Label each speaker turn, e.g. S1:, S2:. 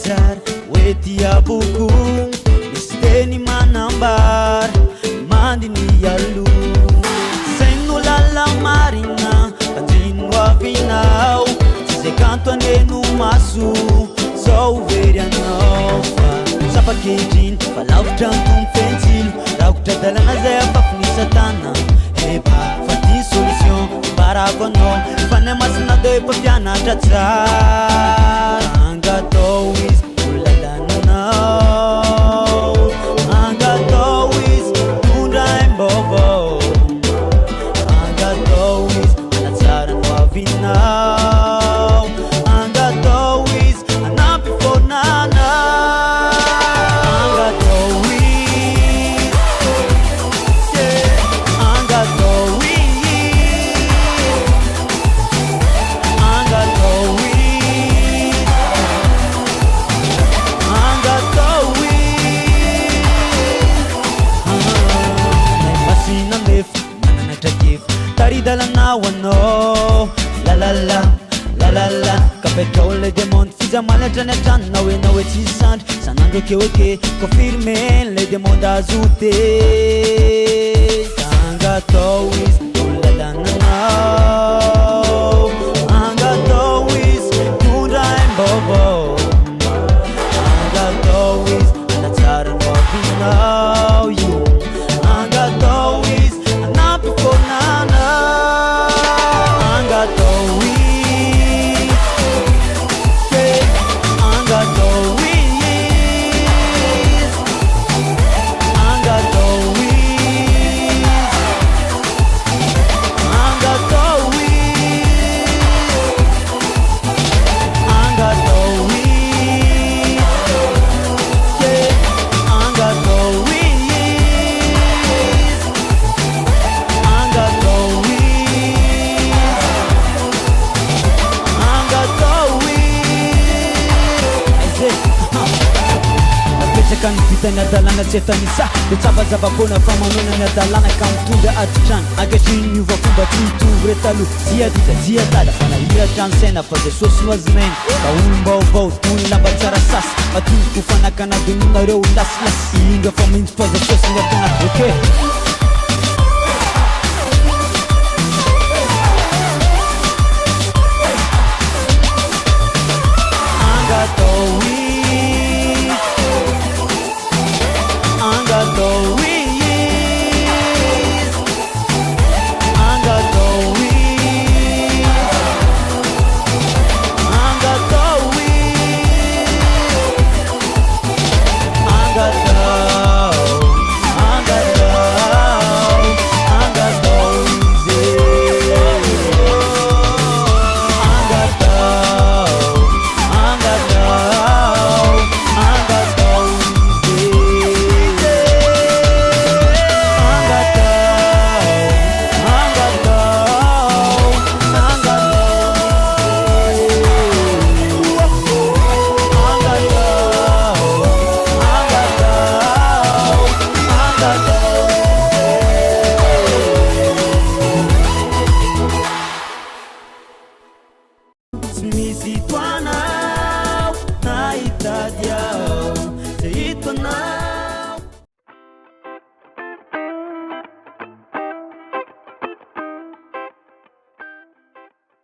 S1: tsara hoe dia boko misy teny manambar mandiny aloha saigno lala marina kanjino avinao tsy zay kanto aneno maso zao very anao fa sapakehitriny fa lavitra antomy fentsilo rakotra dalana zay afafinisatana eba fa ty solution mbarako anao fa ny masina de mpapianatra tsara angatao izy olalananao angatao izy tondraim-baovao angatao izy anatsara no avinao angatao izy anampy fonanao angatao izy angatao izy angatao izy angatao izy masina mefa mananatra kefa taridalanao anao lalala lalala kapetrao le demande fizamalatra ny atranonao enao hoe tsisy sandry sanandro ekeoke confirme le demande azote angatao izy olalananao angatao izy tondraim-baovao angatao izy anatsara no avinao io angatao izy anampy fonanao angatao izy angatao izy angatao izy angatao izy angatao izy angatao napetsaka ny vitany adalana tsy etanisa de tsavazavakona fa manona ny adalana ka mitondra atitrano ankehitriny miova fomba tsy mitovy retaloha jiadita jiatada fa nahiratrano saina fa zay sosinoazinaina ka olom-baovao tony lamba tsara sasy matomiko fanakanadononareo lasilasy inga fa mintsy fa zay sosiny atanaty oke angatao izy angatao izy angatao izy angatao izy angatao angatao izy misy